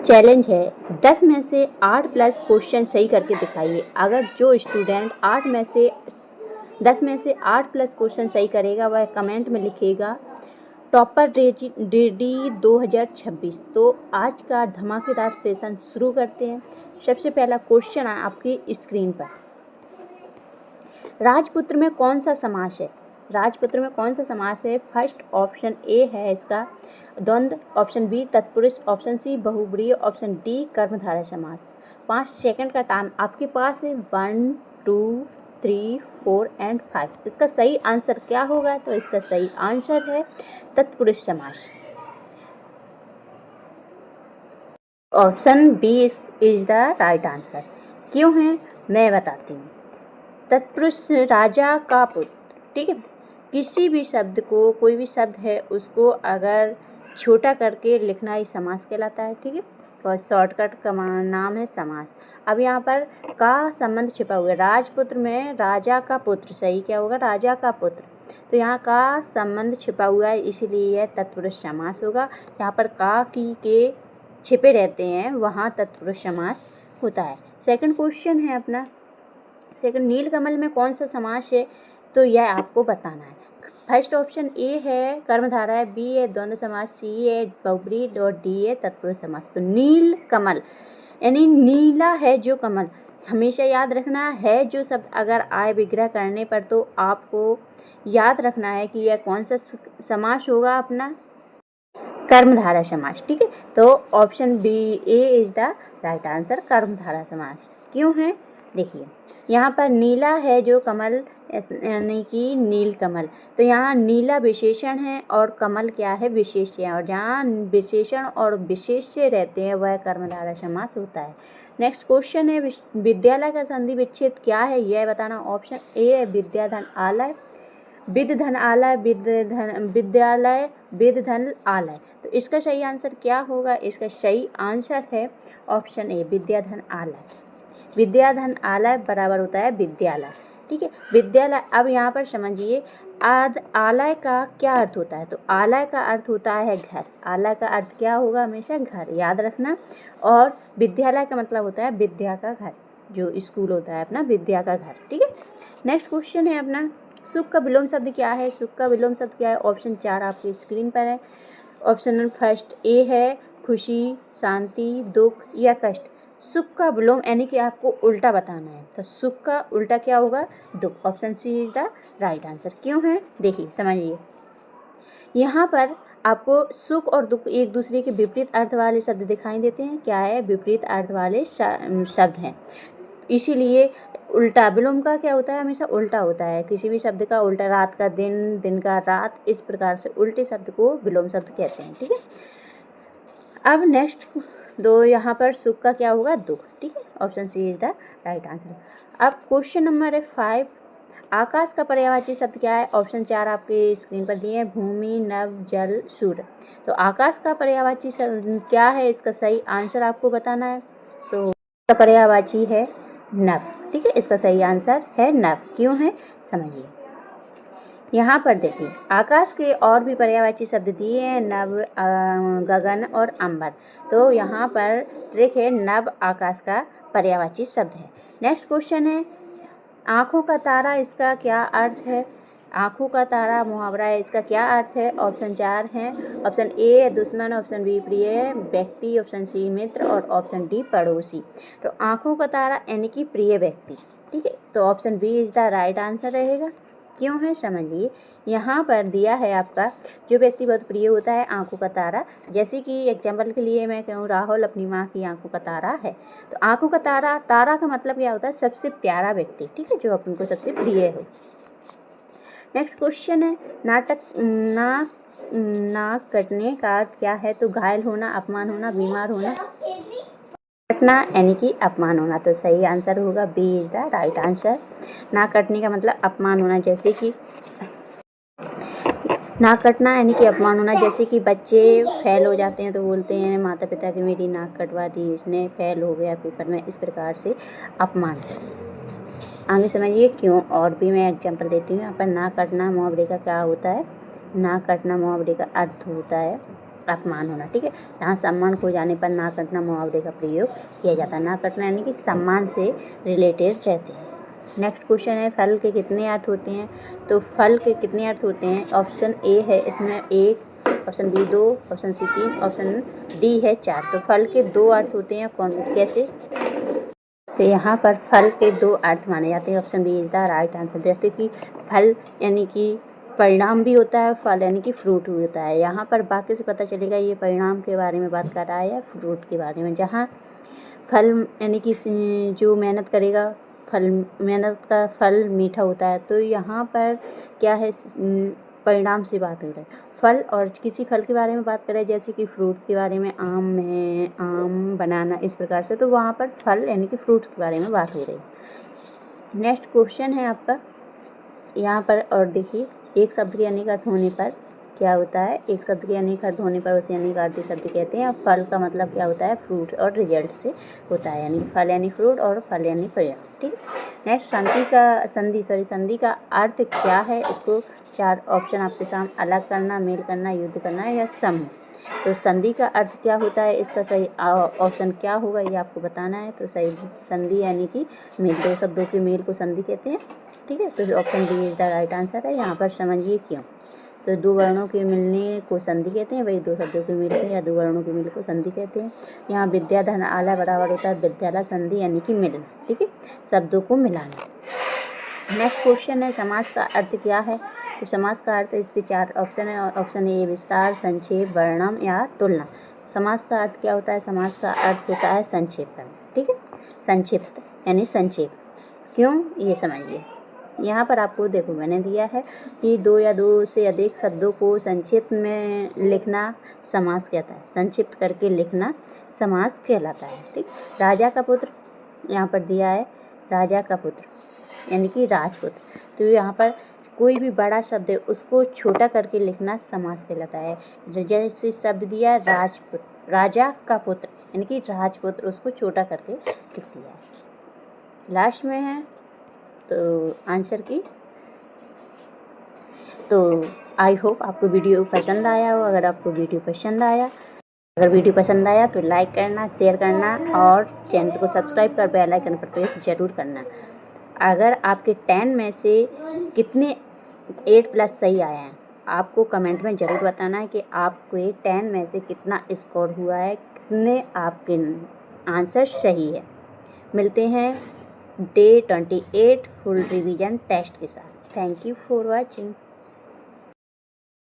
Challenge है 10 में से 8 प्लस क्वेश्चन सही करके दिखाइए। अगर जो स्टूडेंट 10 में से 8 प्लस क्वेश्चन सही करेगा वह कमेंट में लिखेगा टॉपर रेडी 2026। तो आज का धमाकेदार सेशन शुरू करते हैं। सबसे पहला क्वेश्चन है आपकी स्क्रीन पर। राजपुत्र में कौन सा समास है? राजपुत्र में कौन सा समास है? फर्स्ट ऑप्शन ए है इसका द्वंद्व, ऑप्शन बी तत्पुरुष, ऑप्शन सी बहुब्रीहि, ऑप्शन डी कर्मधारय समास। 5 सेकंड का टाइम आपके पास है। 1 2 3 4 एंड 5। इसका सही आंसर क्या होगा? तो इसका सही आंसर है तत्पुरुष समास। Option B is the right answer. क्यों है मैं बताती हूँ। तत्पुरुष राजा का पुत्र, ठीक है। किसी भी शब्द को, कोई भी शब्द है उसको अगर छोटा करके लिखना ही समास कहलाता है, ठीक है। और शॉर्टकट का नाम है समास। अब यहाँ पर का संबंध छिपा हुआ है। राजपुत्र में राजा का पुत्र, सही क्या होगा? राजा का पुत्र। तो यहाँ का संबंध छिपा हुआ है, इसीलिए यह तत्पुरुष समास होगा। यहाँ पर का की के छिपे रहते हैं वहाँ तत्पुरुष समास होता है। सेकंड क्वेश्चन है अपना। सेकंड, नीलकमल में कौन सा समास है? तो यह आपको बताना है। फर्स्ट ऑप्शन ए है कर्मधारय, बी है द्वंद्व समास, सी है बहुब्रीहि और डी है तत्पुरुष समास। तो नील कमल यानी नीला है जो कमल, हमेशा याद रखना है जो शब्द अगर आए विग्रह करने पर तो आपको याद रखना है कि यह कौन सा समास होगा अपना कर्मधारय समास, ठीक है। तो option B A is the right answer, कर्मधारय समास। क्यों है देखिए, यहाँ पर नीला है जो कमल यानी कि नील कमल। तो यहाँ नीला विशेषण है और कमल क्या है? विशेष्य है। और जहाँ विशेषण और विशेष्य रहते हैं वह कर्मधारय समास होता है। नेक्स्ट क्वेश्चन है विद्यालय का संधि विच्छेद क्या है यह बताना। ऑप्शन ए है विद्याधन आलय, विद धन आलय, विद्यालय, विद धन आलय। तो इसका सही आंसर क्या होगा? इसका सही आंसर है ऑप्शन ए विद्याधन आलय। विद्याधन आलय बराबर होता है विद्यालय, ठीक है। विद्यालय। अब यहाँ पर समझिए आलय का क्या अर्थ होता है? तो आलय का अर्थ होता है घर। आलय का अर्थ क्या होगा? हमेशा घर, याद रखना। और विद्यालय का मतलब होता है विद्या का घर, जो स्कूल होता है अपना, विद्या का घर, ठीक है। नेक्स्ट क्वेश्चन है अपना सुख का विलोम शब्द क्या है? सुख का विलोम शब्द क्या है? ऑप्शन 4 आपकी स्क्रीन पर है। ऑप्शन फर्स्ट ए है खुशी, शांति, दुख या कष्ट। सुख का विलोम यानी कि आपको उल्टा बताना है। तो सुख का उल्टा क्या होगा? दुख। Option C is the right answer. क्यों है देखिए समझिए, यहाँ पर आपको सुख और दुख एक दूसरे के विपरीत अर्थ वाले शब्द दिखाई देते हैं। क्या है? विपरीत अर्थ वाले शब्द हैं, इसीलिए उल्टा विलोम का क्या होता है? हमेशा उल्टा होता है। किसी भी शब्द का उल्टा, रात का दिन, दिन का रात, इस प्रकार से उल्टे शब्द को विलोम शब्द कहते हैं, ठीक है। अब नेक्स्ट दो, यहाँ पर सुख का क्या होगा? दुख, ठीक है। Option C is the right answer. अब क्वेश्चन नंबर 5, आकाश का पर्यायवाची शब्द क्या है? ऑप्शन 4 आपके स्क्रीन पर दिए हैं, भूमि, नभ, जल, सूर्य। तो आकाश का पर्यायवाची शब्द क्या है? इसका सही आंसर आपको बताना है। तो इसका पर्यायवाची है नभ, ठीक है। इसका सही आंसर है नभ। क्यों है समझिए, यहाँ पर देखिए आकाश के और भी पर्यायवाची शब्द दिए हैं, नभ, गगन और अंबर। तो यहाँ पर ट्रिक है, नभ आकाश का पर्यायवाची शब्द है। नेक्स्ट क्वेश्चन है आँखों का तारा, इसका क्या अर्थ है? आँखों का तारा मुहावरा है, इसका क्या अर्थ है? ऑप्शन 4 है। ऑप्शन ए दुश्मन, ऑप्शन बी प्रिय व्यक्ति, ऑप्शन सी मित्र और ऑप्शन डी पड़ोसी। तो आँखों का तारा यानी कि प्रिय व्यक्ति, ठीक है। तो option B is the right answer रहेगा। क्यों है समझिए, यहाँ पर दिया है आपका जो व्यक्ति बहुत प्रिय होता है आँखों का तारा। जैसे कि एग्जाम्पल के लिए मैं कहूँ राहुल अपनी माँ की आँखों का तारा है। तो आँखों का तारा, तारा का मतलब क्या होता है? सबसे प्यारा व्यक्ति, ठीक है, जो अपन को सबसे प्रिय हो। नेक्स्ट क्वेश्चन है नाक कटने का अर्थ क्या है? तो घायल होना, अपमान होना, बीमार होना। कटना यानी कि अपमान होना। तो सही आंसर होगा B is the right answer. नाक कटने का मतलब अपमान होना, जैसे कि नाक कटना यानी कि अपमान होना। जैसे कि बच्चे फेल हो जाते हैं तो बोलते हैं माता पिता की मेरी नाक कटवा दी इसने, फेल हो गया पेपर में, इस प्रकार से अपमान। आगे समझिए क्यों। और भी मैं एग्जांपल देती हूँ। यहाँ पर नाक कटना मुहावरे का क्या होता है? नाक कटना मुहावरे का अर्थ होता है अपमान होना, ठीक है। जहाँ सम्मान खो जाने पर ना कटना मुहावरे का प्रयोग किया जाता है। ना कटना यानी कि सम्मान से रिलेटेड रहते हैं। नेक्स्ट क्वेश्चन है, फल के कितने अर्थ होते हैं? तो फल के कितने अर्थ होते हैं? ऑप्शन ए है इसमें 1, option B 2, option C 3, option D है 4। तो फल के 2 अर्थ होते हैं। कौन कैसे? तो यहाँ पर फल के 2 अर्थ माने जाते हैं। Option B is the right answer. जैसे कि फल यानी कि परिणाम भी होता है, फल यानी कि फ्रूट भी होता है। यहाँ पर वाक्य से पता चलेगा ये परिणाम के बारे में बात कर रहा है या फ्रूट के बारे में। जहाँ फल यानी कि जो मेहनत करेगा, मेहनत का फल मीठा होता है। तो यहाँ पर क्या है, परिणाम से बात हो रही है। फल और किसी फल के बारे में बात करें, जैसे कि फ्रूट के बारे में, आम है, आम, बनाना, इस प्रकार से, तो वहाँ पर फल यानी कि फ्रूट्स के बारे में बात हो रही है। नेक्स्ट क्वेश्चन है आपका यहाँ पर, और देखिए, एक शब्द के अनेक अर्थ होने पर क्या होता है? एक शब्द के अनेक अर्थ होने पर उसे अनेकार्थी शब्द कहते हैं। और फल का मतलब क्या होता है? फ्रूट और रिजल्ट से होता है, यानी फल यानी फ्रूट और फल यानी परिणाम, ठीक है। नेक्स्ट, संधि का अर्थ क्या है? इसको 4 ऑप्शन आपके सामने, अलग करना, मेल करना, युद्ध करना या सम। तो संधि का अर्थ क्या होता है? इसका सही ऑप्शन क्या होगा ये आपको बताना है। तो सही संधि यानी कि मेल, 2 शब्दों के मेल को संधि कहते हैं, ठीक है। तो option B is the right answer है। यहाँ पर समझिए क्यों। तो 2 वर्णों के मिलने को संधि कहते हैं, वही 2 शब्दों के मिल को या 2 वर्णों के मिल को संधि कहते हैं। यहाँ विद्या धन आला बराबर होता है विद्यालय, संधि यानी कि मिलना, ठीक है, शब्दों को मिलाना। नेक्स्ट क्वेश्चन है, समास का अर्थ क्या है? तो समास का अर्थ, इसके 4 ऑप्शन है। ऑप्शन ए विस्तार, संक्षेप, वर्णम या तुलना। समास का अर्थ क्या होता है? समास का अर्थ होता है संक्षेप करना, ठीक है, संक्षिप्त यानी संक्षेप। क्यों, ये समझिए। यहाँ पर आपको देखो मैंने दिया है कि 2 या 2 से अधिक शब्दों को संक्षिप्त में लिखना समास कहता है। संक्षिप्त करके लिखना समास कहलाता है, ठीक। राजा का पुत्र, यहाँ पर दिया है राजा का पुत्र यानी कि राजपुत्र। तो यहाँ पर कोई भी बड़ा शब्द है उसको छोटा करके लिखना समास कहलाता है। जैसे शब्द दिया राजपुत्र, राजा का पुत्र यानी कि राजपुत्र, उसको छोटा करके लिख दिया है। लास्ट में है तो आंसर की। तो आई होप आपको वीडियो पसंद आया हो। अगर वीडियो पसंद आया तो लाइक करना, शेयर करना और चैनल को सब्सक्राइब कर बेल आइकन पर प्रेस जरूर करना। अगर आपके 10 में से कितने 8+ सही आए हैं, आपको कमेंट में ज़रूर बताना है कि आपके 10 में से कितना स्कोर हुआ है, कितने आपके आंसर सही है। मिलते हैं डे 28 फुल रिवीजन टेस्ट के साथ। Thank you for watching.